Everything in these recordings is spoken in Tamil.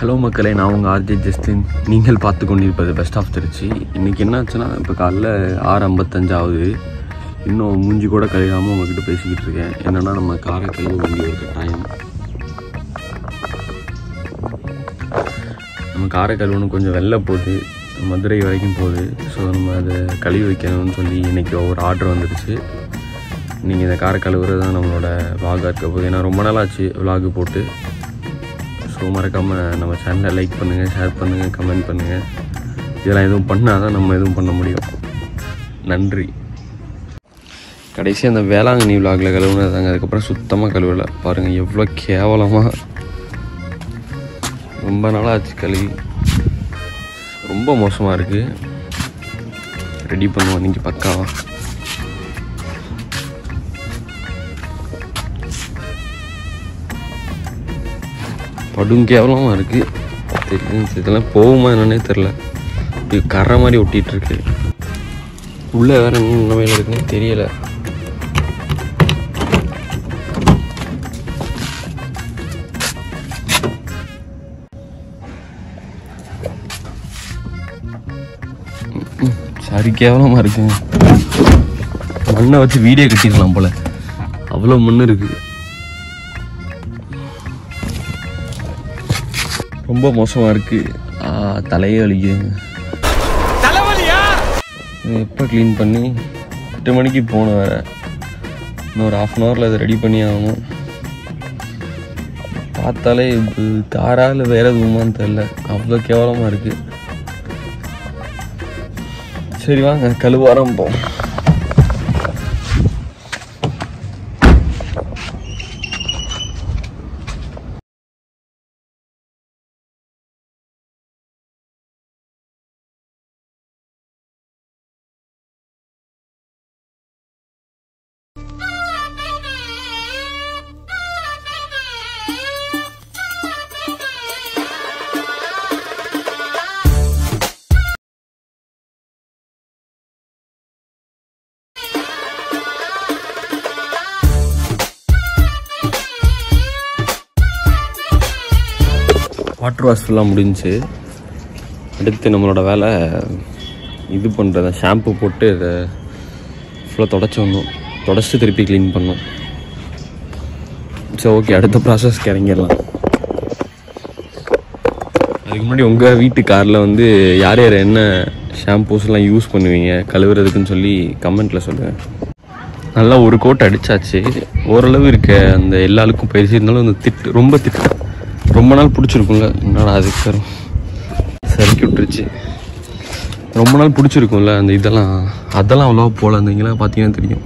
ஹலோ மக்களே, நான் உங்கள் ஆர்ஜே ஜஸ்டின். நீங்கள் பார்த்து கொண்டிருப்பது பெஸ்ட் ஆஃப் திருச்சி. இன்றைக்கி என்ன ஆச்சுன்னா, இப்போ காலைல 6:55 ஆகுது. இன்னும் மூஞ்சி கூட கழுகாமல் உங்கள்கிட்ட பேசிக்கிட்டு இருக்கேன். என்னென்னா, நம்ம காரை கழுவ வேண்டிய ஒரு கட்டாயம். நம்ம காரை கழுவணும், கொஞ்சம் வெளில போகுது, மதுரை வரைக்கும் போகுது. ஸோ நம்ம அதை கழுவி வைக்கணும்னு சொல்லி இன்றைக்கி ஒரு ஆர்டர் வந்துடுச்சு. இன்றைக்கி இந்த காரை கழுவுறது தான் நம்மளோட விலாகாக இருக்க போகுது. ஏன்னா ரொம்ப நாள் ஆச்சு விலாகு போட்டு. ஸோ மறக்காமல் நம்ம சேனலை லைக் பண்ணுங்கள், ஷேர் பண்ணுங்கள், கமெண்ட் பண்ணுங்கள். இதெல்லாம் எதுவும் பண்ணால் தான் நம்ம எதுவும் பண்ண முடியும். நன்றி. கடைசி அந்த வேளாங்கண்ணி விலாகில் கழுவுனதாங்க. அதுக்கப்புறம் சுத்தமாக கழுவலை. பாருங்கள் எவ்வளோ கேவலமாக. ரொம்ப நாளாக ஆச்சு கழுவி. ரொம்ப மோசமாக இருக்குது. ரெடி பண்ணுவோம் இன்றைக்கி பக்காவா. படும் கேவலமாக இருக்குது. தெரியும், இதெல்லாம் போகுமா என்னன்னே தெரில. இது கரை மாதிரி ஒட்டிகிட்ருக்கு. உள்ளே வேறு என்ன வேலை இருக்குன்னு தெரியலை. சரி கேவலமாக இருக்குங்க. மண்ணை வச்சு வீடியோ கட்டிடலாம் போல், அவ்வளோ மண் இருக்குது. ரொம்ப மோசமாக இருக்குது. தலையே வலிக்குதுங்க. எப்போ க்ளீன் பண்ணி 8 மணிக்கு போகணும் வேறு. இன்னும் ஒரு 1/2 hourல அதை ரெடி பண்ணி ஆகணும். பார்த்தாலே இப்போ காரா இல்லை வேறு எதுவுமான்னு தெரில. அவ்வளோ கேவலமாக இருக்குது. சரி வாங்க கழுவ ஆரம்பிப்போம். வாட்டர் வாஷ் ஃபுல்லாக முடிஞ்சு. அடுத்து நம்மளோட வேலை இது பண்ணுறத ஷாம்பு போட்டு இதை ஃபுல்லாக தொடச்சி வந்தோம். தொடச்சிட்டு திருப்பி க்ளீன் பண்ணோம். சரி ஓகே, அடுத்த ப்ராசஸ்க்கு இறங்கிடலாம். அதுக்கு முன்னாடி உங்கள் வீட்டு காரில் வந்து யார் யார் என்ன ஷாம்பூஸ்லாம் யூஸ் பண்ணுவீங்க கழுவுறதுக்குன்னு சொல்லி கமெண்ட்டில் சொல்லுங்கள். நல்லா ஒரு கோட் அடித்தாச்சு. ஓரளவு இருக்க அந்த எல்லாருக்கும் பயிற்சி இருந்தாலும் அந்த திட்டு ரொம்ப நாள் பிடிச்சிருக்கும்ல. என்னடா அதுக்கு சறுக்கி விட்டுருச்சு. ரொம்ப நாள் பிடிச்சிருக்கும்ல அந்த அதெல்லாம் அவ்வளோவா போகல. அந்த இங்கெல்லாம் பார்த்தீங்கன்னா தெரியும்,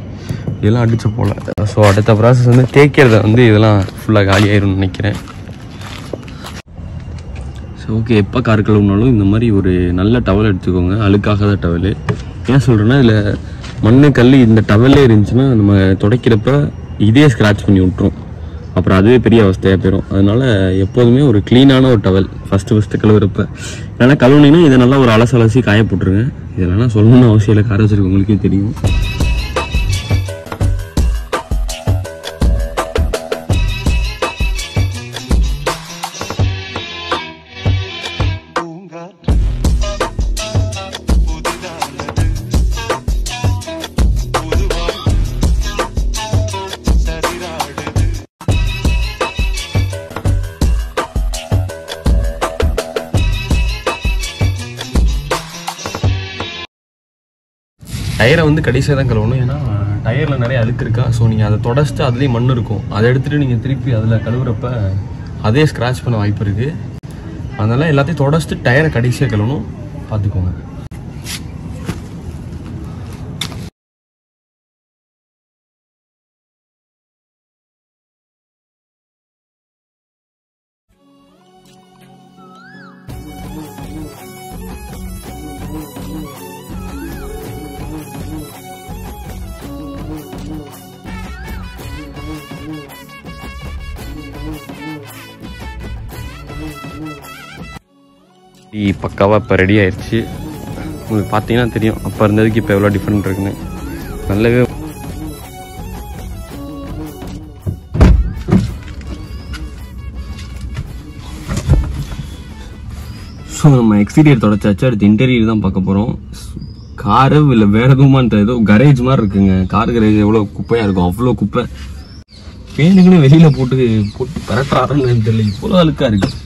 இதெல்லாம் அடித்த போகல. ஸோ அடுத்த ப்ராசஸ் வந்து தேய்க்கிறத வந்து இதெல்லாம் ஃபுல்லாக காலி ஆயிரும்னு நினைக்கிறேன். ஸோ ஓகே, எப்போ கார் கழுவுனாலும் இந்த மாதிரி ஒரு நல்ல டவல் எடுத்துக்கோங்க. அழுக்காகாத டவல். ஏன் சொல்கிறேன்னா, இதில் மண் கல் இந்த டவல்லே இருந்துச்சுன்னா நம்ம துடைக்கிறப்ப இதே ஸ்க்ராட்ச் பண்ணி விட்டுரும். அப்புறம் அதுவே பெரிய அவஸ்தையாக போயிடும். அதனால் எப்போதுமே ஒரு க்ளீனான ஒரு டவல் ஃபஸ்ட்டு கழுவுறப்ப. ஏன்னா கழுவுனீங்கன்னா இதை நல்லா ஒரு அலசி காய போட்டுருங்க. இதெல்லாம் சொல்லணும்னு அவசியம் இல்லை, கார வச்சிருக்கு உங்களுக்கே தெரியும். டயரை வந்து கடைசியாக தான் கழுவணும். ஏன்னா டயரில் நிறைய அழுக்கு இருக்கா. ஸோ நீங்கள் அதை தொடச்சிட்டு அதுலேயும் மண் இருக்கும். அதை எடுத்துகிட்டு நீங்கள் திருப்பி அதில் கழுவுறப்ப அதே ஸ்க்ராட்ச் பண்ண வாய்ப்பு இருக்குது. அதனால் எல்லாத்தையும் தொடச்சிட்டு டயரை கடைசியாக கழுவணும், பார்த்துக்கோங்க. பக்காவாக இப்போ ரெடி ஆயிடுச்சு. உங்களுக்கு பார்த்தீங்கன்னா தெரியும் அப்போ இருந்ததுக்கு இப்போ எவ்வளோ டிஃப்ரெண்ட் இருக்குன்னு. நல்லாவே ஸோ நம்ம எக்ஸ்டீரியர் தொடச்சாச்சு, அடுத்து இன்டீரியர் தான் பார்க்க போகிறோம். காரு இல்லை வேற எதுவுமான்ட்டு ஏதோ கரேஜ் மாதிரி இருக்குங்க. கார் கரேஜ் எவ்வளோ குப்பையாக இருக்கும், அவ்வளோ குப்பை. பேனுக்குன்னு வெளியில் போட்டு பரட்டுறாருன்னு தெரியல, இவ்வளோ அழுக்காக இருக்குது.